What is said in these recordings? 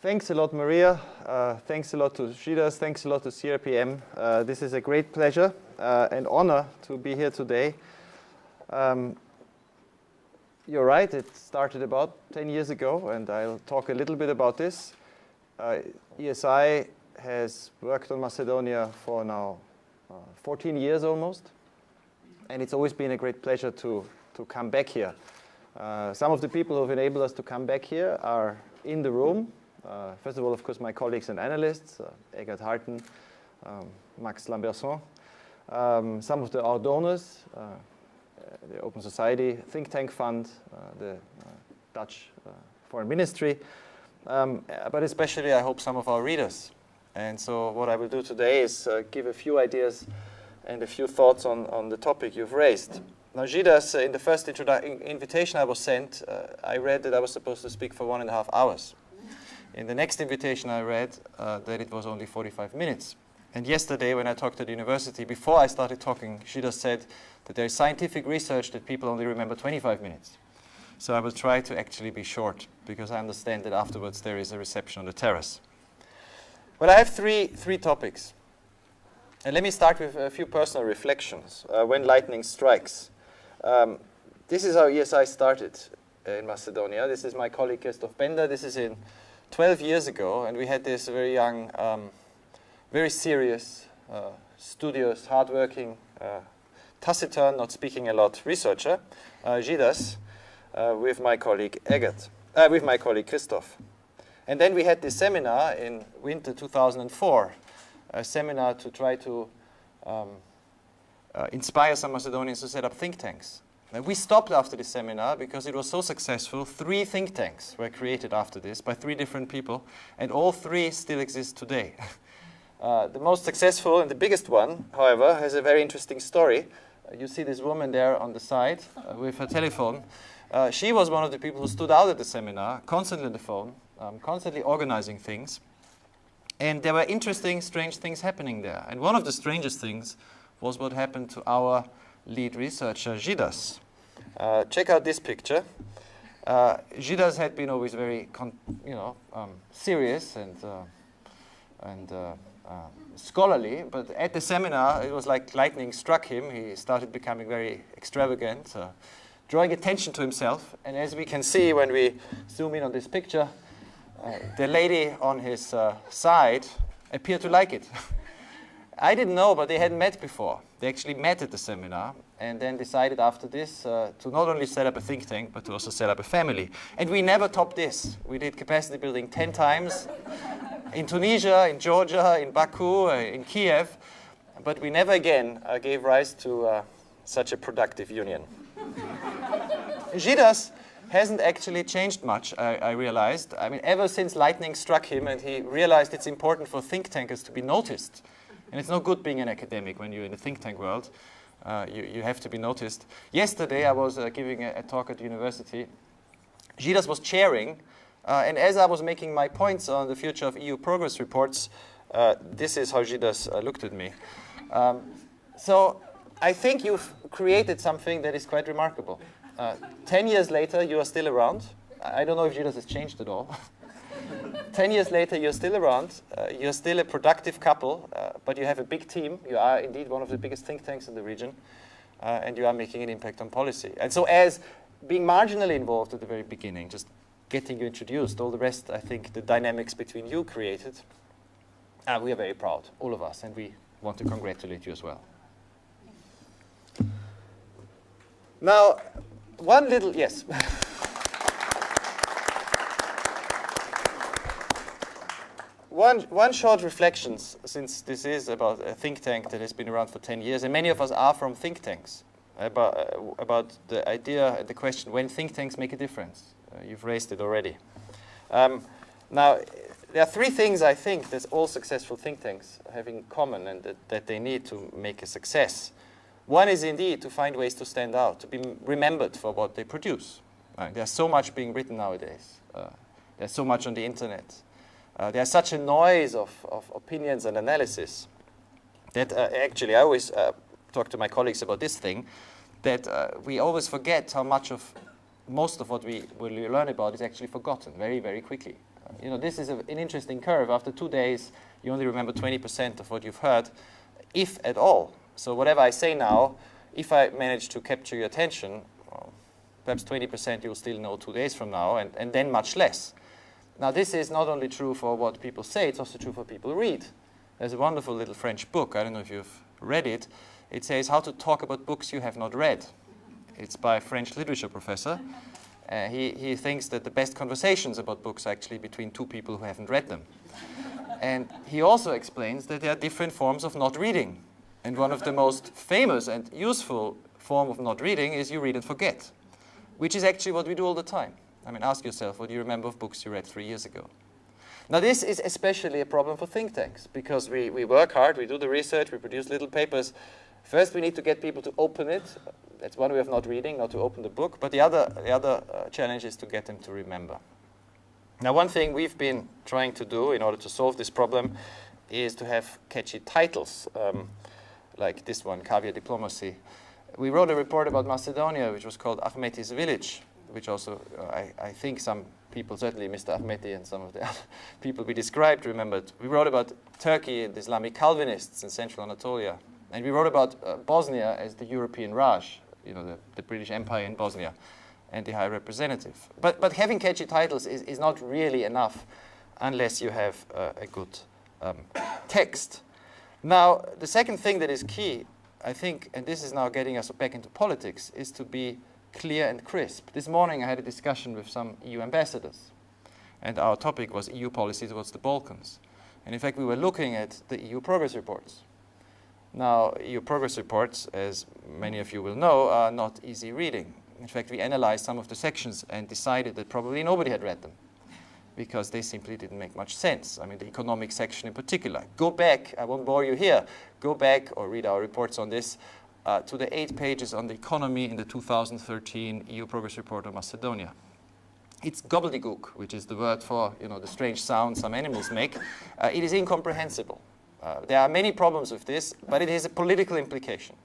Thanks a lot, Maria. Thanks a lot to Shidas. Thanks a lot to CRPM. This is a great pleasure and honor to be here today. You're right, it started about 10 years ago, and I'll talk a little bit about this. ESI has worked on Macedonia for now 14 years almost, and it's always been a great pleasure to come back here. Some of the people who have enabled us to come back here are in the room. First of all, of course, my colleagues and analysts, Egert Harten, Max Lamberson. Some of our donors, the Open Society Think Tank Fund, the Dutch Foreign Ministry, but especially, I hope, some of our readers. And so what I will do today is give a few ideas and a few thoughts on the topic you've raised. Now, Gidas, in the first invitation I was sent, I read that I was supposed to speak for 1.5 hours. In the next invitation I read that it was only 45 minutes. And yesterday when I talked at the university, before I started talking, Gidas said that there is scientific research that people only remember 25 minutes. So I will try to actually be short, because I understand that afterwards there is a reception on the terrace. Well, I have three topics. And let me start with a few personal reflections. When lightning strikes. This is how ESI started in Macedonia. This is my colleague Christoph Bender. This is in 12 years ago, and we had this very young, very serious, studious, hardworking, taciturn, not speaking a lot, researcher, Gidas, with my colleague with my colleague Christoph. And then we had this seminar in winter 2004, a seminar to try to inspire some Macedonians to set up think tanks. And we stopped after the seminar because it was so successful. 3 think tanks were created after this by 3 different people, and all 3 still exist today. The most successful and the biggest one, however, has a very interesting story. You see this woman there on the side with her telephone. She was one of the people who stood out at the seminar, constantly on the phone, constantly organizing things. And there were interesting, strange things happening there. And one of the strangest things was what happened to our lead researcher, Gidas. Check out this picture. Gidas had been always very, serious and scholarly, but at the seminar, it was like lightning struck him. He started becoming very extravagant, drawing attention to himself. And as we can see when we zoom in on this picture, the lady on his side appeared to like it. I didn't know, but they hadn't met before. They actually met at the seminar and then decided after this to not only set up a think tank, but to also set up a family. And we never topped this. We did capacity building 10 times in Tunisia, in Georgia, in Baku, in Kiev, but we never again gave rise to such a productive union. Gidas hasn't actually changed much, I realized. I mean, ever since lightning struck him and he realized it's important for think tankers to be noticed. And it's no good being an academic when you're in the think tank world. You have to be noticed. Yesterday, I was giving a talk at the university. Gidas was chairing, and as I was making my points on the future of EU progress reports, this is how Gidas looked at me. So I think you've created something that is quite remarkable. 10 years later, you are still around. I don't know if Gidas has changed at all. 10 years later, you're still around. You're still a productive couple, but you have a big team. You are indeed one of the biggest think tanks in the region, and you are making an impact on policy. And so as being marginally involved at the very beginning, just getting you introduced, all the rest, I think the dynamics between you created, we are very proud, all of us, and we want to congratulate you as well. Now, one little, yes. One short reflection, since this is about a think tank that has been around for 10 years, and many of us are from think tanks, about the idea and the question when think tanks make a difference. You've raised it already. Now, there are 3 things I think that all successful think tanks have in common and that they need to make a success. One is indeed to find ways to stand out, to be remembered for what they produce. There's so much being written nowadays. There's so much on the internet. There's such a noise of opinions and analysis that actually I always talk to my colleagues about this thing, that we always forget how much of most of what we learn about is actually forgotten very, very quickly. you know, this is an interesting curve. After 2 days, you only remember 20% of what you've heard, if at all. So whatever I say now, if I manage to capture your attention, perhaps 20% you'll still know 2 days from now, and then much less. Now, this is not only true for what people say, it's also true for people read. There's a wonderful little French book, I don't know if you've read it. It says How to Talk About Books You Have Not Read. It's by a French literature professor. He thinks that the best conversations about books are actually between two people who haven't read them. And he also explains that there are different forms of not reading. And one of the most famous and useful form of not reading is you read and forget, which is actually what we do all the time. I mean, ask yourself, what do you remember of books you read 3 years ago? Now, this is especially a problem for think tanks, because we work hard, we do the research, we produce little papers. First, we need to get people to open it. That's one way of not reading, not to open the book. But the other challenge is to get them to remember. Now, one thing we've been trying to do in order to solve this problem is to have catchy titles, like this one, Caviar Diplomacy. We wrote a report about Macedonia, which was called Ahmeti's Village, which also, I think some people, certainly Mr. Ahmeti and some of the other people we described, remembered. We wrote about Turkey and Islamic Calvinists in central Anatolia. And we wrote about Bosnia as the European Raj, you know, the British Empire in Bosnia, and the High Representative. But having catchy titles is not really enough unless you have a good text. Now, the second thing that is key, I think, and this is now getting us back into politics, is to be clear and crisp. This morning I had a discussion with some EU ambassadors, and our topic was EU policy towards the Balkans. And in fact, we were looking at the EU progress reports. Now, EU progress reports, as many of you will know, are not easy reading. In fact, we analyzed some of the sections and decided that probably nobody had read them, because they simply didn't make much sense. I mean, the economic section in particular. Go back, I won't bore you here, go back or read our reports on this, to the 8 pages on the economy in the 2013 EU Progress Report on Macedonia. It's gobbledygook, which is the word for, you know, the strange sounds some animals make. It is incomprehensible. There are many problems with this, but it has a political implication.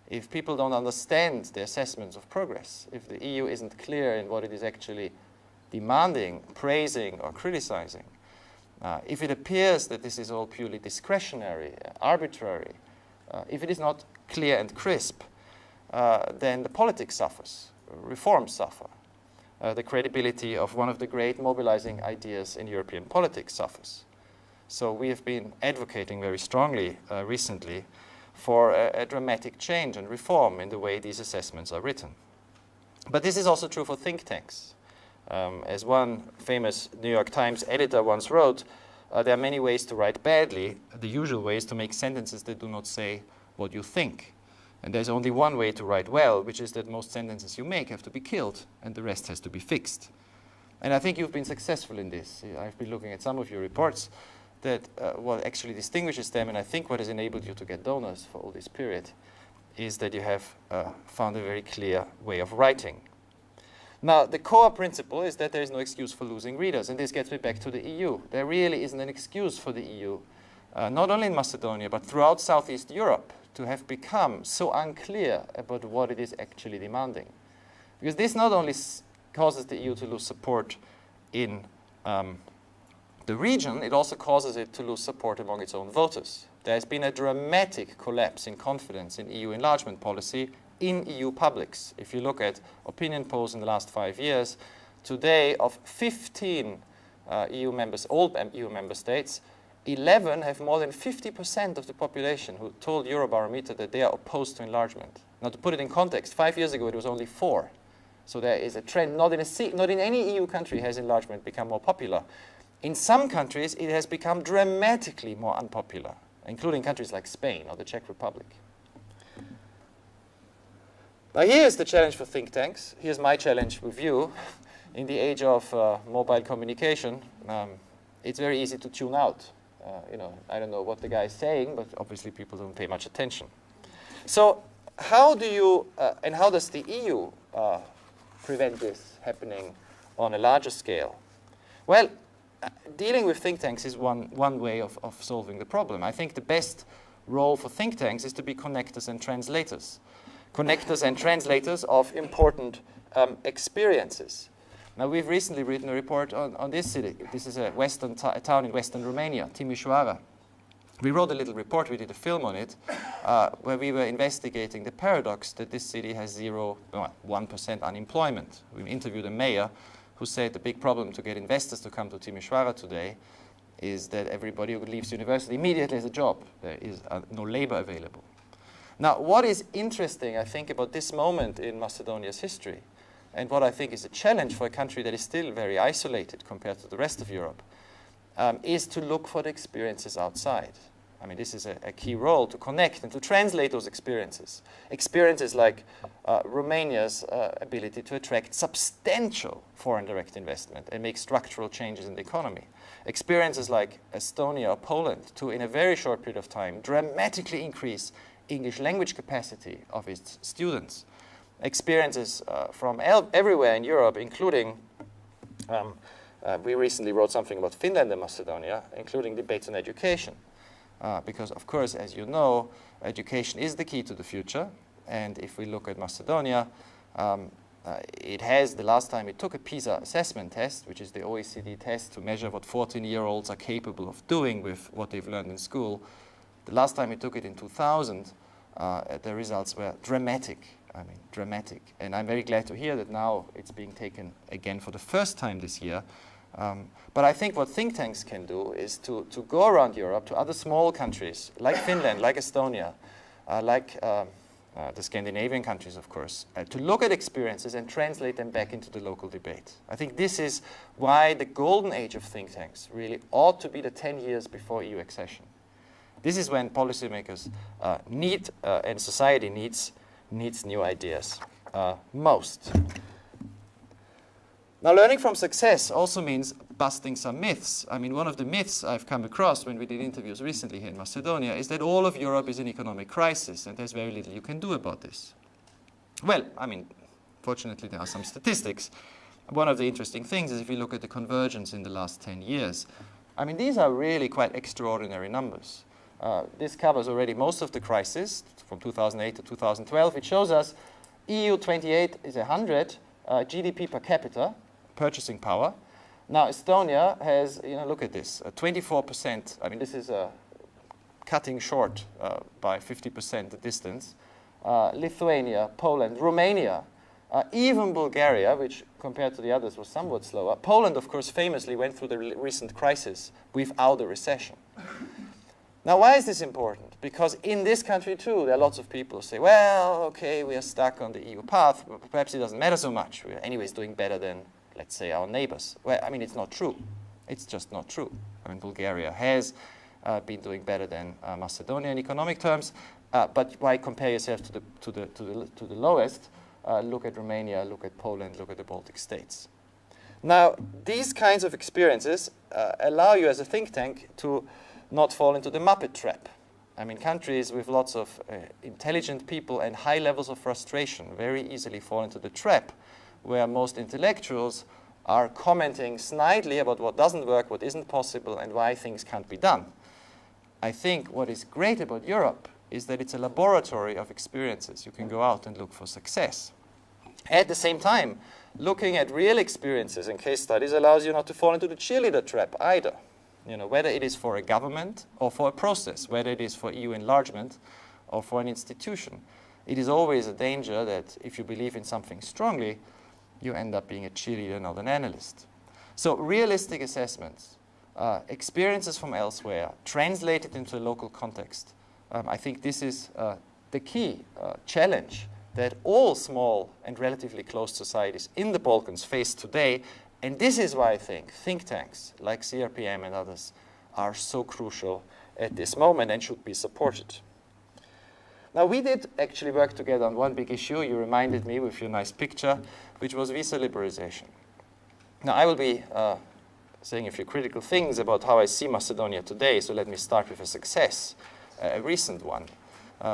If people don't understand the assessments of progress, if the EU isn't clear in what it is actually demanding, praising, or criticizing, if it appears that this is all purely discretionary, arbitrary, if it is not clear and crisp, then the politics suffers, reforms suffer. The credibility of one of the great mobilizing ideas in European politics suffers. So we have been advocating very strongly recently for a dramatic change and reform in the way these assessments are written. But this is also true for think tanks. As one famous New York Times editor once wrote, there are many ways to write badly. The usual way is to make sentences that do not say what you think. And there's only one way to write well, which is that most sentences you make have to be killed and the rest has to be fixed. And I think you've been successful in this. I've been looking at some of your reports that what actually distinguishes them, and I think what has enabled you to get donors for all this period, is that you have found a very clear way of writing. Now, the core principle is that there is no excuse for losing readers, and this gets me back to the EU. There really isn't an excuse for the EU, not only in Macedonia, but throughout Southeast Europe, to have become so unclear about what it is actually demanding. Because this not only causes the EU to lose support in the region, it also causes it to lose support among its own voters. There has been a dramatic collapse in confidence in EU enlargement policy in EU publics. If you look at opinion polls in the last 5 years, today of 15 EU members, all EU member states, 11 have more than 50% of the population who told Eurobarometer that they are opposed to enlargement. Now, to put it in context, 5 years ago it was only 4. So there is a trend. Not in any EU country has enlargement become more popular. In some countries, it has become dramatically more unpopular, including countries like Spain or the Czech Republic. Now, here's the challenge for think tanks. Here's my challenge with you. In the age of mobile communication, it's very easy to tune out. You know, I don't know what the guy is saying, but obviously people don't pay much attention. So how do you, and how does the EU prevent this happening on a larger scale? Well, dealing with think tanks is one way of solving the problem. I think the best role for think tanks is to be connectors and translators. Connectors and translators of important experiences. Now, we've recently written a report on this city. This is a western town in western Romania, Timișoara. We wrote a little report, we did a film on it, where we were investigating the paradox that this city has 1% unemployment. We interviewed a mayor who said the big problem to get investors to come to Timișoara today is that everybody who leaves university immediately has a job. There is no labor available. Now, what is interesting, I think, about this moment in Macedonia's history, and what I think is a challenge for a country that is still very isolated compared to the rest of Europe, is to look for the experiences outside. I mean, this is a key role to connect and to translate those experiences. Experiences like Romania's ability to attract substantial foreign direct investment and make structural changes in the economy. Experiences like Estonia or Poland to, in a very short period of time, dramatically increase English language capacity of its students. Experiences from everywhere in Europe, including, we recently wrote something about Finland and Macedonia, including debates on education. Because, of course, as you know, education is the key to the future. And if we look at Macedonia, it has, the last time it took a PISA assessment test, which is the OECD test to measure what 14-year-olds are capable of doing with what they've learned in school. The last time it took it in 2000, the results were dramatic. I mean, dramatic. And I'm very glad to hear that now it's being taken again for the first time this year. But I think what think tanks can do is to go around Europe to other small countries, like Finland, like Estonia, like the Scandinavian countries, of course, to look at experiences and translate them back into the local debate. I think this is why the golden age of think tanks really ought to be the 10 years before EU accession. This is when policymakers need, and society needs new ideas most. Now, learning from success also means busting some myths. I mean, one of the myths I've come across when we did interviews recently here in Macedonia is that all of Europe is in economic crisis and there's very little you can do about this. Well, I mean, fortunately there are some statistics. One of the interesting things is if you look at the convergence in the last 10 years, I mean, these are really quite extraordinary numbers. This covers already most of the crisis from 2008 to 2012. It shows us EU 28 is 100 GDP per capita, purchasing power. Now, Estonia has, look at this, 24%. I mean, this is cutting short by 50% the distance. Lithuania, Poland, Romania, even Bulgaria, which compared to the others was somewhat slower. Poland, of course, famously went through the recent crisis without a recession. Now, why is this important? Because in this country, too, there are lots of people who say, well, okay, we are stuck on the EU path, but perhaps it doesn't matter so much. We are anyways doing better than, let's say, our neighbors. Well, I mean, it's not true. It's just not true. I mean, Bulgaria has been doing better than Macedonia in economic terms, but why compare yourself to the lowest? Look at Romania, look at Poland, look at the Baltic states. Now, these kinds of experiences allow you as a think tank to not fall into the Muppet trap. I mean, countries with lots of intelligent people and high levels of frustration very easily fall into the trap where most intellectuals are commenting snidely about what doesn't work, what isn't possible, and why things can't be done. I think what is great about Europe is that it's a laboratory of experiences. You can go out and look for success. At the same time, looking at real experiences and case studies allows you not to fall into the cheerleader trap either. Whether it is for a government or for a process, whether it is for EU enlargement or for an institution, it is always a danger that if you believe in something strongly, you end up being a cheerleader, not an analyst. So realistic assessments, experiences from elsewhere, translated into a local context. I think this is the key challenge that all small and relatively closed societies in the Balkans face today. And this is why I think tanks like CRPM and others are so crucial at this moment and should be supported. Now, we did actually work together on one big issue. You reminded me with your nice picture, which was visa liberalization. Now, I will be saying a few critical things about how I see Macedonia today, so let me start with a success, a recent one,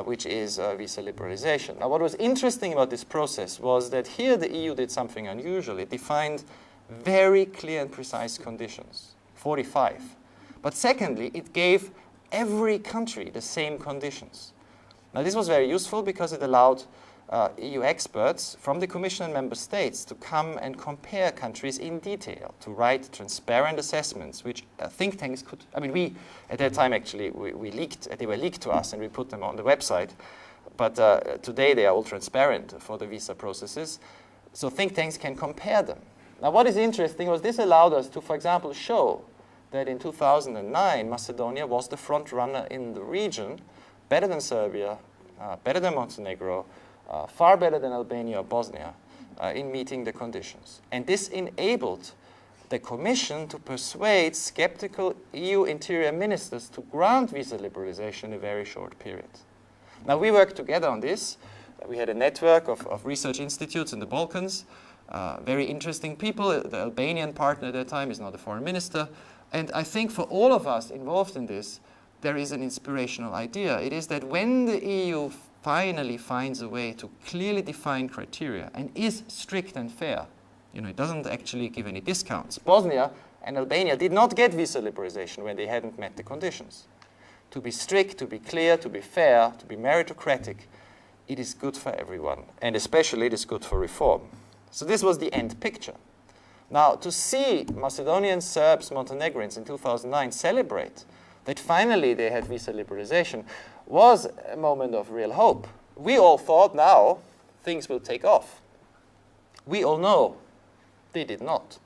which is visa liberalization. Now, what was interesting about this process was that here the EU did something unusual. It defined very clear and precise conditions, 45. But secondly, it gave every country the same conditions. Now, this was very useful because it allowed EU experts from the Commission and Member States to come and compare countries in detail, to write transparent assessments, which think tanks could, I mean, we, at that time actually, we leaked, they were leaked to us and we put them on the website, but today they are all transparent for the visa processes, so think tanks can compare them. Now what is interesting was this allowed us to, for example, show that in 2009, Macedonia was the front runner in the region, better than Serbia, better than Montenegro, far better than Albania or Bosnia in meeting the conditions. And this enabled the Commission to persuade skeptical EU interior ministers to grant visa liberalization in a very short period. Now we worked together on this. We had a network of research institutes in the Balkans, very interesting people. The Albanian partner at that time is now the foreign minister. And I think for all of us involved in this, there is an inspirational idea. It is that when the EU finally finds a way to clearly define criteria and is strict and fair, you know, it doesn't actually give any discounts. Bosnia and Albania did not get visa liberalization when they hadn't met the conditions. To be strict, to be clear, to be fair, to be meritocratic, it is good for everyone, and especially it is good for reform. So this was the end picture. Now, to see Macedonians, Serbs, Montenegrins in 2009 celebrate that finally they had visa liberalization was a moment of real hope. We all thought now things will take off. We all know they did not.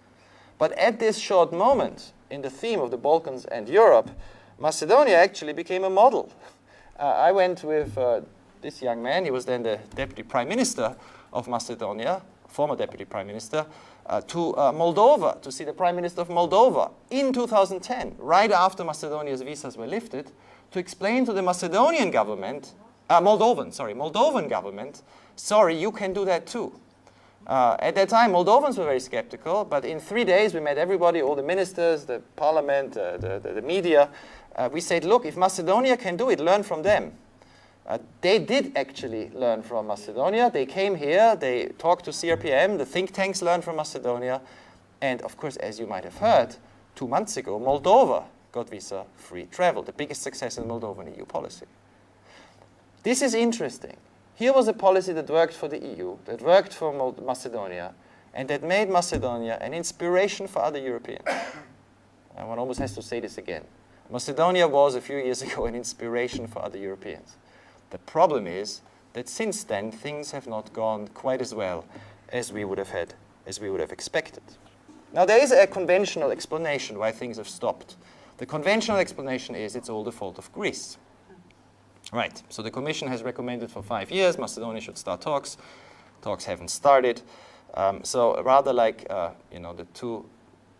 But at this short moment in the theme of the Balkans and Europe, Macedonia actually became a model. I went with this young man, he was then the Deputy Prime Minister of Macedonia, former Deputy Prime Minister, to Moldova, to see the Prime Minister of Moldova in 2010, right after Macedonia's visas were lifted, to explain to the Macedonian government, Moldovan government, sorry, you can do that too. At that time, Moldovans were very skeptical, but in 3 days we met everybody, all the ministers, the parliament, the media. We said, look, if Macedonia can do it, learn from them. They did actually learn from Macedonia. They came here, they talked to CRPM, the think tanks learned from Macedonia, and of course, as you might have heard, 2 months ago, Moldova got visa-free travel, the biggest success in Moldovan EU policy. This is interesting. Here was a policy that worked for the EU, that worked for Macedonia, and that made Macedonia an inspiration for other Europeans. And one almost has to say this again. Macedonia was, a few years ago, an inspiration for other Europeans. The problem is that since then, things have not gone quite as well as we would have expected. Now, there is a conventional explanation why things have stopped. The conventional explanation is it's all the fault of Greece. Right, so the Commission has recommended for 5 years Macedonia should start talks. Talks haven't started. So rather like, you know, the two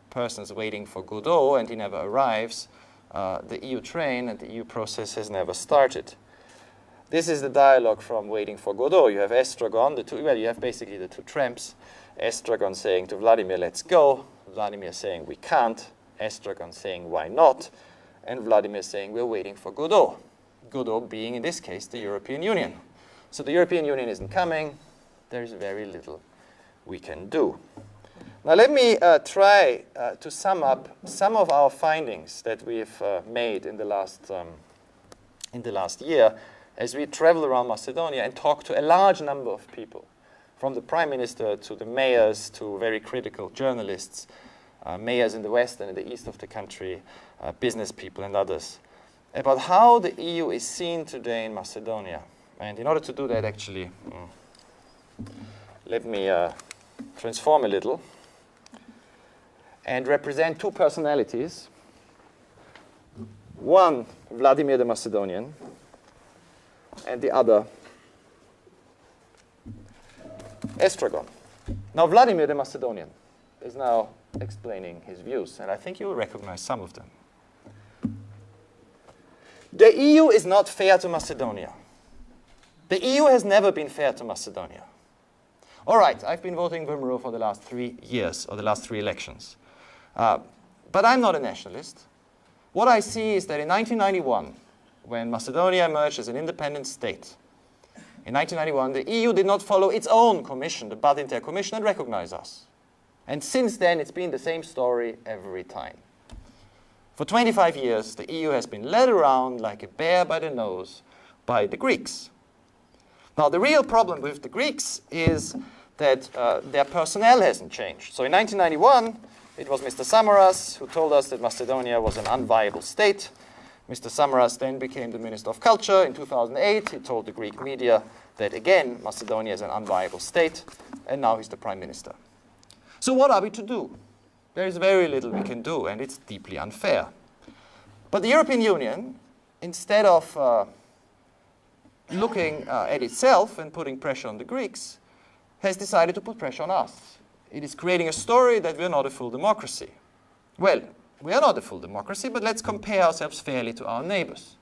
persons waiting for Godot and he never arrives, the EU train and the EU process has never started. This is the dialogue from Waiting for Godot. You have Estragon, you have basically the two tramps. Estragon saying to Vladimir, let's go. Vladimir saying, we can't. Estragon saying, why not? And Vladimir saying, we're waiting for Godot. Godot being, in this case, the European Union. So the European Union isn't coming. There's very little we can do. Now let me try to sum up some of our findings that we've made in the last year as we travel around Macedonia and talk to a large number of people, from the Prime Minister to the mayors to very critical journalists, mayors in the west and in the east of the country, business people and others, about how the EU is seen today in Macedonia. And in order to do that, actually, let me transform a little and represent two personalities. One, Vladimir the Macedonian, and the other, Estragon. Now, Vladimir the Macedonian is now explaining his views, and I think you will recognize some of them. The EU is not fair to Macedonia. The EU has never been fair to Macedonia. All right, I've been voting VMRO for the last 3 years, or the last 3 elections. But I'm not a nationalist. What I see is that in 1991, when Macedonia emerged as an independent state, in 1991, the EU did not follow its own commission, the Bud Intercommission, and recognize us. And since then, it's been the same story every time. For 25 years, the EU has been led around like a bear by the nose by the Greeks. Now, the real problem with the Greeks is that their personnel hasn't changed. So in 1991, it was Mr. Samaras who told us that Macedonia was an unviable state. Mr. Samaras then became the Minister of Culture. In 2008, he told the Greek media that, again, Macedonia is an unviable state, and now he's the Prime Minister. So what are we to do? There is very little we can do, and it's deeply unfair. But the European Union, instead of looking at itself and putting pressure on the Greeks, has decided to put pressure on us. It is creating a story that we're not a full democracy. Well, we are not a full democracy, but let's compare ourselves fairly to our neighbors.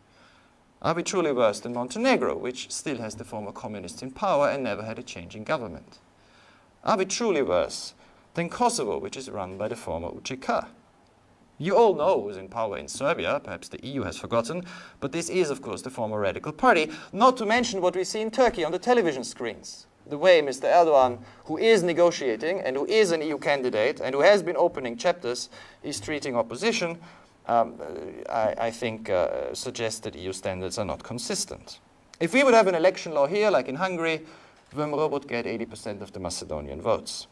Are we truly worse than Montenegro, which still has the former communists in power and never had a change in government? Are we truly worse than Kosovo, which is run by the former UČK? You all know who's in power in Serbia, perhaps the EU has forgotten, but this is, of course, the former radical party, not to mention what we see in Turkey on the television screens. The way Mr. Erdogan, who is negotiating and who is an EU candidate and who has been opening chapters, is treating opposition, I think suggests that EU standards are not consistent. If we would have an election law here, like in Hungary, Vömrö would get 80% of the Macedonian votes.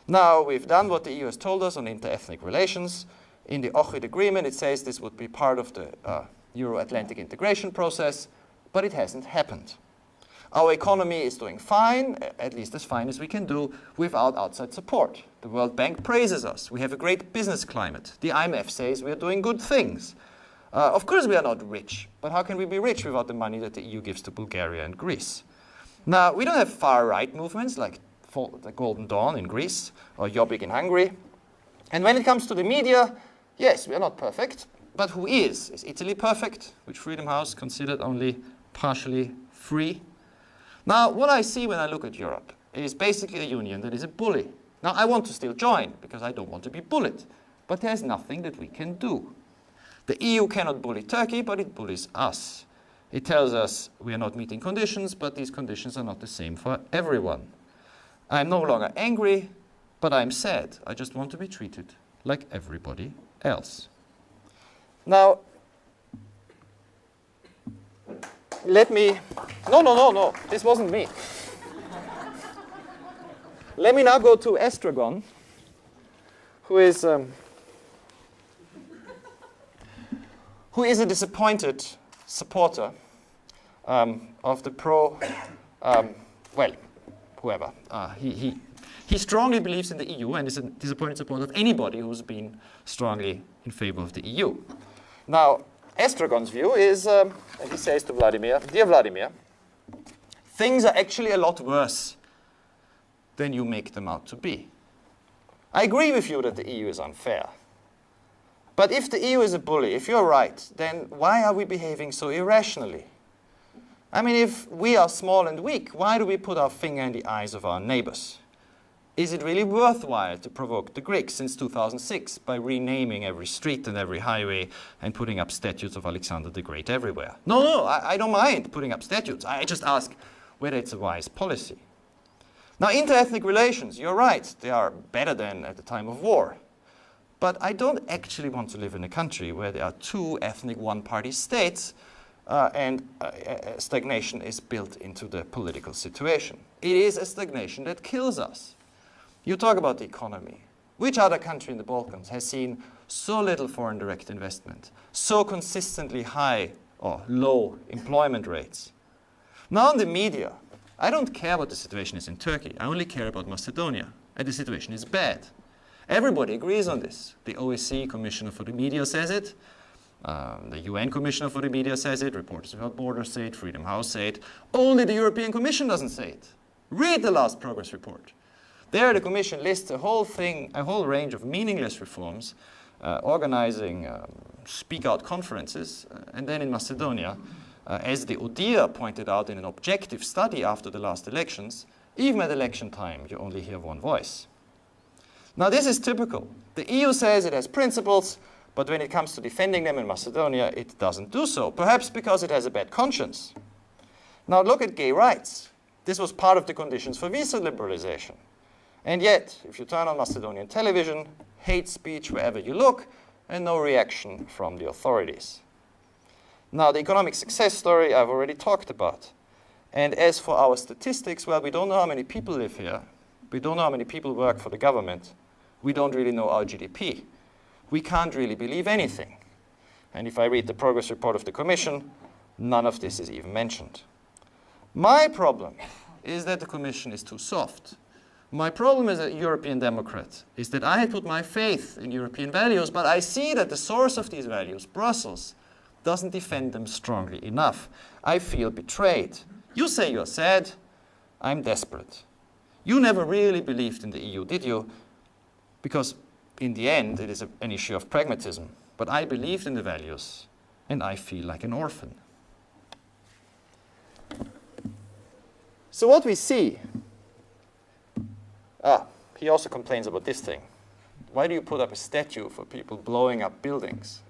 Now, we've done what the EU has told us on inter-ethnic relations. In the Ohrid Agreement, it says this would be part of the Euro-Atlantic integration process, but it hasn't happened. Our economy is doing fine, at least as fine as we can do, without outside support. The World Bank praises us. We have a great business climate. The IMF says we are doing good things. Of course we are not rich, but how can we be rich without the money that the EU gives to Bulgaria and Greece? Now, we don't have far-right movements like the Golden Dawn in Greece or Jobbik in Hungary. And when it comes to the media, yes, we are not perfect, but who is? Is Italy perfect, which Freedom House considered only partially free? Now, what I see when I look at Europe is basically a union that is a bully. Now, I want to still join because I don't want to be bullied, but there's nothing that we can do. The EU cannot bully Turkey, but it bullies us. It tells us we are not meeting conditions, but these conditions are not the same for everyone. I'm no longer angry, but I'm sad. I just want to be treated like everybody else. Now, let me, no, this wasn't me. Let me now go to Estragon, who is a disappointed supporter of the whoever. He strongly believes in the EU and is a disappointed supporter of anybody who's been strongly in favor of the EU. Now, Estragon's view is, and he says to Vladimir, "Dear Vladimir, things are actually a lot worse than you make them out to be. I agree with you that the EU is unfair. But if the EU is a bully, if you're right, then why are we behaving so irrationally? I mean, if we are small and weak, why do we put our finger in the eyes of our neighbors? Is it really worthwhile to provoke the Greeks since 2006 by renaming every street and every highway and putting up statues of Alexander the Great everywhere? No, I don't mind putting up statues. I just ask whether it's a wise policy. Now, inter-ethnic relations, you're right, they are better than at the time of war. But I don't actually want to live in a country where there are two ethnic one-party states and stagnation is built into the political situation. It is a stagnation that kills us. You talk about the economy. Which other country in the Balkans has seen so little foreign direct investment, so consistently high or low employment rates? Now on the media, I don't care what the situation is in Turkey. I only care about Macedonia, and the situation is bad. Everybody agrees on this. The OSCE Commissioner for the Media says it. The UN Commissioner for the Media says it. Reporters Without Borders say it. Freedom House say it. Only the European Commission doesn't say it. Read the last progress report. There the Commission lists a whole range of meaningless reforms, organizing speak-out conferences, and then in Macedonia, as the ODIHR pointed out in an objective study after the last elections, even at election time, you only hear one voice. Now this is typical. The EU says it has principles, but when it comes to defending them in Macedonia, it doesn't do so, perhaps because it has a bad conscience. Now look at gay rights. This was part of the conditions for visa liberalization. And yet, if you turn on Macedonian television, hate speech wherever you look, and no reaction from the authorities. Now, the economic success story I've already talked about. And as for our statistics, well, we don't know how many people live here. We don't know how many people work for the government. We don't really know our GDP. We can't really believe anything. And if I read the progress report of the Commission, none of this is even mentioned. My problem is that the Commission is too soft. My problem as a European Democrat is that I had put my faith in European values, but I see that the source of these values, Brussels, doesn't defend them strongly enough. I feel betrayed. You say you're sad. I'm desperate. You never really believed in the EU, did you? Because in the end, it is an issue of pragmatism. But I believed in the values, and I feel like an orphan. So what we see, he also complains about this thing. Why do you put up a statue for people blowing up buildings?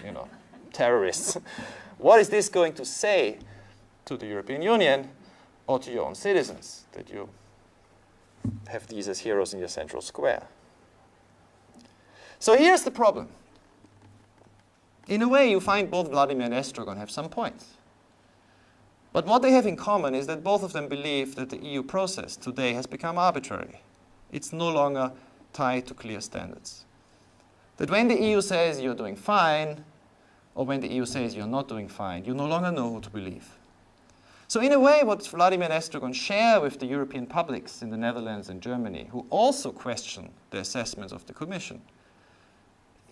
You know, terrorists. What is this going to say to the European Union or to your own citizens, that you have these as heroes in your central square? So here's the problem. In a way, you find both Vladimir and Estragon have some points. But what they have in common is that both of them believe that the EU process today has become arbitrary. It's no longer tied to clear standards. That when the EU says you're doing fine, or when the EU says you're not doing fine, you no longer know who to believe. So in a way, what Vladimir and Estragon share with the European publics in the Netherlands and Germany, who also question the assessments of the Commission,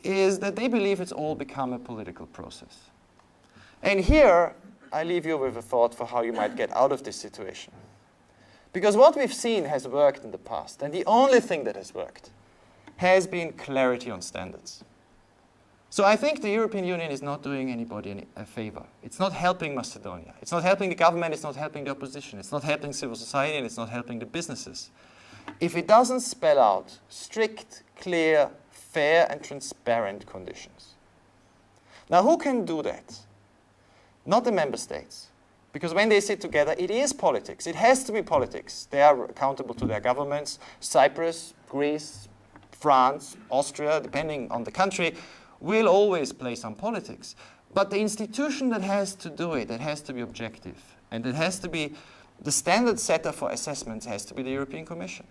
is that they believe it's all become a political process. And here, I leave you with a thought for how you might get out of this situation. Because what we've seen has worked in the past, and the only thing that has worked has been clarity on standards. So I think the European Union is not doing anybody a favor. It's not helping Macedonia. It's not helping the government, it's not helping the opposition, it's not helping civil society, and it's not helping the businesses. If it doesn't spell out strict, clear, fair and transparent conditions. Now, who can do that? Not the member states. Because when they sit together, it is politics. It has to be politics. They are accountable to their governments. Cyprus, Greece, France, Austria, depending on the country, will always play some politics. But the institution that has to do it, that has to be objective, and that has to be the standard setter for assessments, has to be the European Commission.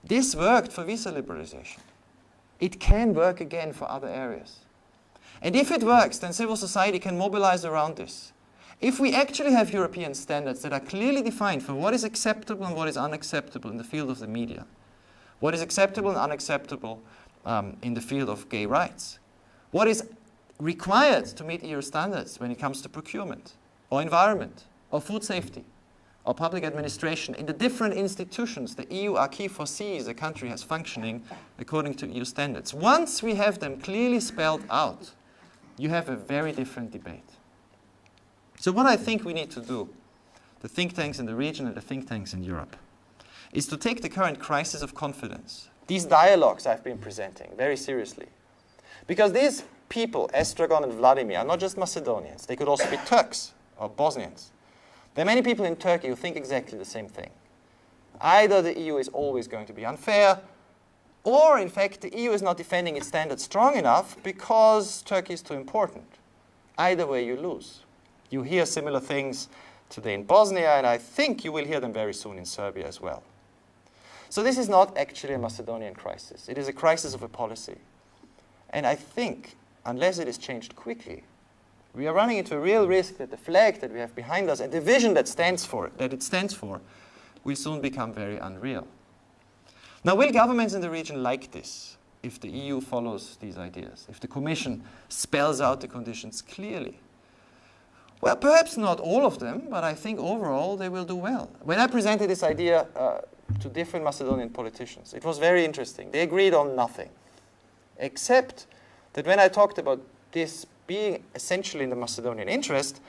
This worked for visa liberalization. It can work again for other areas. And if it works, then civil society can mobilize around this. If we actually have European standards that are clearly defined for what is acceptable and what is unacceptable in the field of the media, what is acceptable and unacceptable in the field of gay rights, what is required to meet EU standards when it comes to procurement, or environment, or food safety, or public administration, in the different institutions the EU acquis foresees a country has functioning according to EU standards. Once we have them clearly spelled out, you have a very different debate. So what I think we need to do, the think tanks in the region and the think tanks in Europe, is to take the current crisis of confidence, these dialogues I've been presenting, very seriously. Because these people, Estragon and Vladimir, are not just Macedonians. They could also be Turks or Bosnians. There are many people in Turkey who think exactly the same thing. Either the EU is always going to be unfair, or in fact the EU is not defending its standards strong enough because Turkey is too important. Either way you lose. You hear similar things today in Bosnia, and I think you will hear them very soon in Serbia as well. So this is not actually a Macedonian crisis. It is a crisis of a policy. And I think, unless it is changed quickly, we are running into a real risk that the flag that we have behind us and the vision that it stands for will soon become very unreal. Now, will governments in the region like this if the EU follows these ideas, if the Commission spells out the conditions clearly? Well, perhaps not all of them, but I think overall they will do well. When I presented this idea to different Macedonian politicians, it was very interesting. They agreed on nothing, except that when I talked about this being essentially in the Macedonian interest,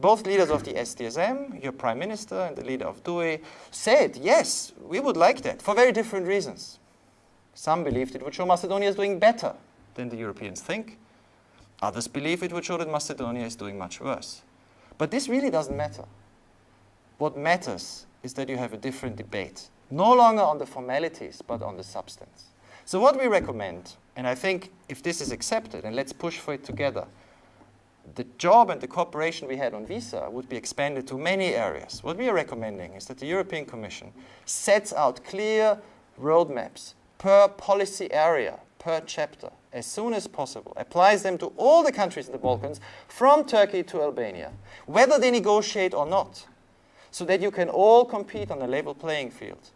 both leaders of the SDSM, your prime minister and the leader of DUI, said, yes, we would like that, for very different reasons. Some believed it would show Macedonia is doing better than the Europeans think. Others believe it would show that Macedonia is doing much worse. But this really doesn't matter. What matters is that you have a different debate, no longer on the formalities, but on the substance. So what we recommend, and I think if this is accepted, and let's push for it together, the job and the cooperation we had on visa would be expanded to many areas. What we are recommending is that the European Commission sets out clear roadmaps per policy area, per chapter, as soon as possible, applies them to all the countries in the Balkans, from Turkey to Albania, whether they negotiate or not, so that you can all compete on a level playing field.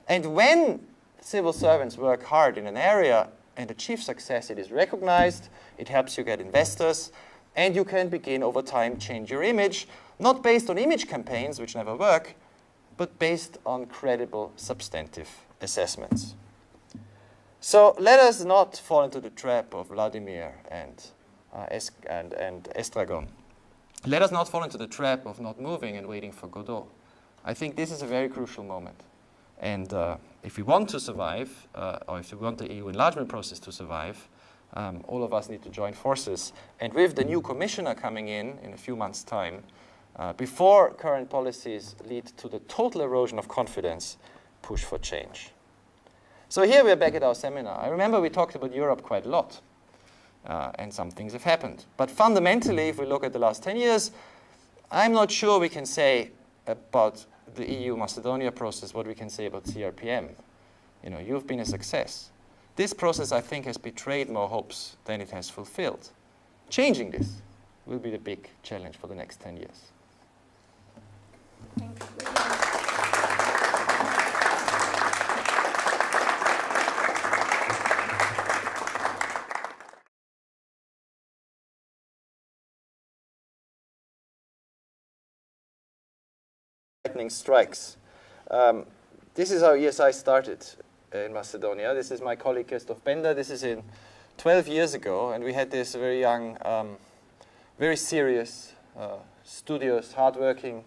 And when civil servants work hard in an area and achieve success, it is recognized, it helps you get investors, and you can begin over time change your image, not based on image campaigns, which never work, but based on credible substantive assessments. So let us not fall into the trap of Vladimir and Estragon. Let us not fall into the trap of not moving and waiting for Godot. I think this is a very crucial moment. And if we want to survive, or if we want the EU enlargement process to survive, all of us need to join forces. And with the new commissioner coming in a few months' time, before current policies lead to the total erosion of confidence, push for change. So here we're back at our seminar. I remember we talked about Europe quite a lot, and some things have happened. But fundamentally, if we look at the last 10 years, I'm not sure we can say about the EU-Macedonia process what we can say about CRPM. You know, you've been a success. This process, I think, has betrayed more hopes than it has fulfilled. Changing this will be the big challenge for the next 10 years. Thank you. Lightning strikes. This is how ESI started in Macedonia. This is my colleague Christoph Bender. This is in 12 years ago, and we had this very young, very serious, studious, hardworking,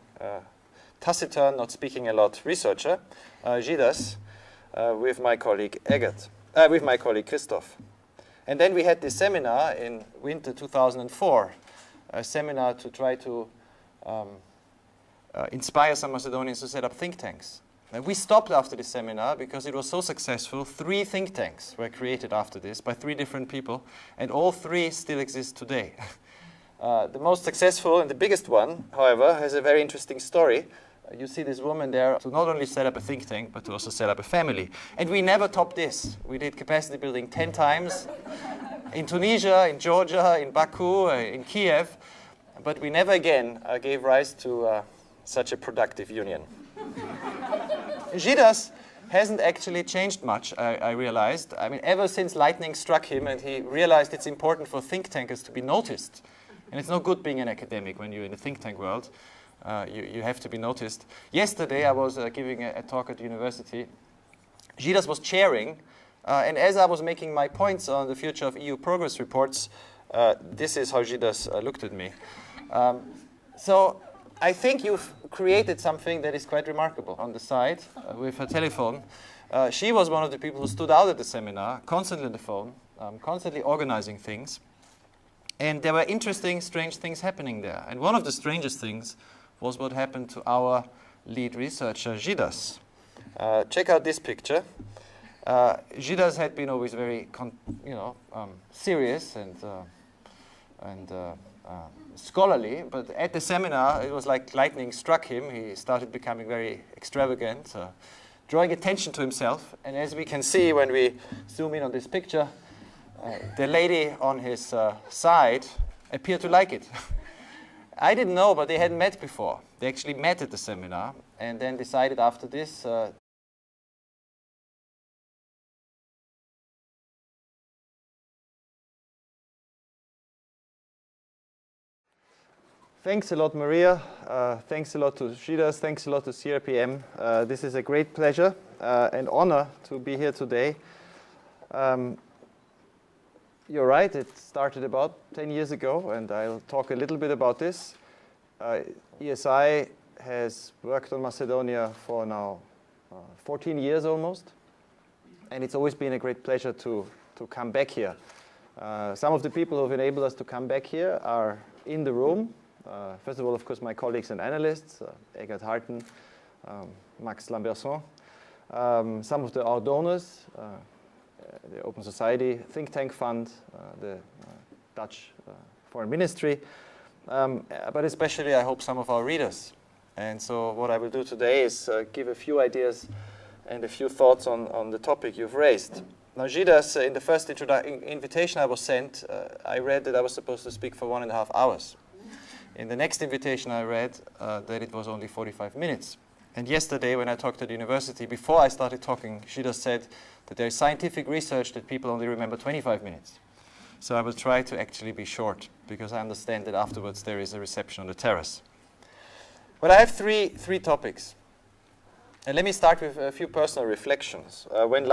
taciturn, not speaking a lot researcher, Gidas, with my colleague with my colleague Christoph. And then we had this seminar in winter 2004, a seminar to try to inspire some Macedonians to set up think tanks. And we stopped after this seminar because it was so successful. 3 think tanks were created after this by 3 different people, and all 3 still exist today. The most successful and the biggest one, however, has a very interesting story. You see this woman there to not only set up a think tank, but to also set up a family. And we never topped this. We did capacity building 10 times in Tunisia, in Georgia, in Baku, in Kiev, but we never again gave rise to such a productive union. Gidas hasn't actually changed much, I realized. I mean, ever since lightning struck him and he realized it's important for think tankers to be noticed. And it's no good being an academic when you're in the think tank world. You have to be noticed. Yesterday I was giving a talk at the university. Gidas was chairing, and as I was making my points on the future of EU progress reports, this is how Gidas looked at me. So I think you've created something that is quite remarkable. On the side, with her telephone, she was one of the people who stood out at the seminar, constantly on the phone, constantly organizing things. And there were interesting, strange things happening there. And one of the strangest things was what happened to our lead researcher, Gidas. Check out this picture. Gidas had been always very, serious and scholarly, but at the seminar, it was like lightning struck him. He started becoming very extravagant, drawing attention to himself. And as we can see when we zoom in on this picture, the lady on his side appeared to like it. I didn't know, but they hadn't met before. They actually met at the seminar and then decided after this Thanks a lot, Maria. Thanks a lot to Gidas. Thanks a lot to CRPM. This is a great pleasure and honor to be here today. You're right, it started about 10 years ago, and I'll talk a little bit about this. ESI has worked on Macedonia for now 14 years almost, and it's always been a great pleasure to come back here. Some of the people who have enabled us to come back here are in the room. First of all, of course, my colleagues and analysts, Egert Harten, Max Lamberson, some of our donors, the Open Society Think Tank Fund, the Dutch Foreign Ministry, but especially I hope some of our readers. And so what I will do today is give a few ideas and a few thoughts on the topic you've raised. Now, Gidas, in the first invitation I was sent, I read that I was supposed to speak for 1.5 hours. In the next invitation I read that it was only 45 minutes. And yesterday when I talked at the university, before I started talking, Gidas said that there is scientific research that people only remember 25 minutes. So I will try to actually be short, because I understand that afterwards there is a reception on the terrace. But I have three topics. And let me start with a few personal reflections. When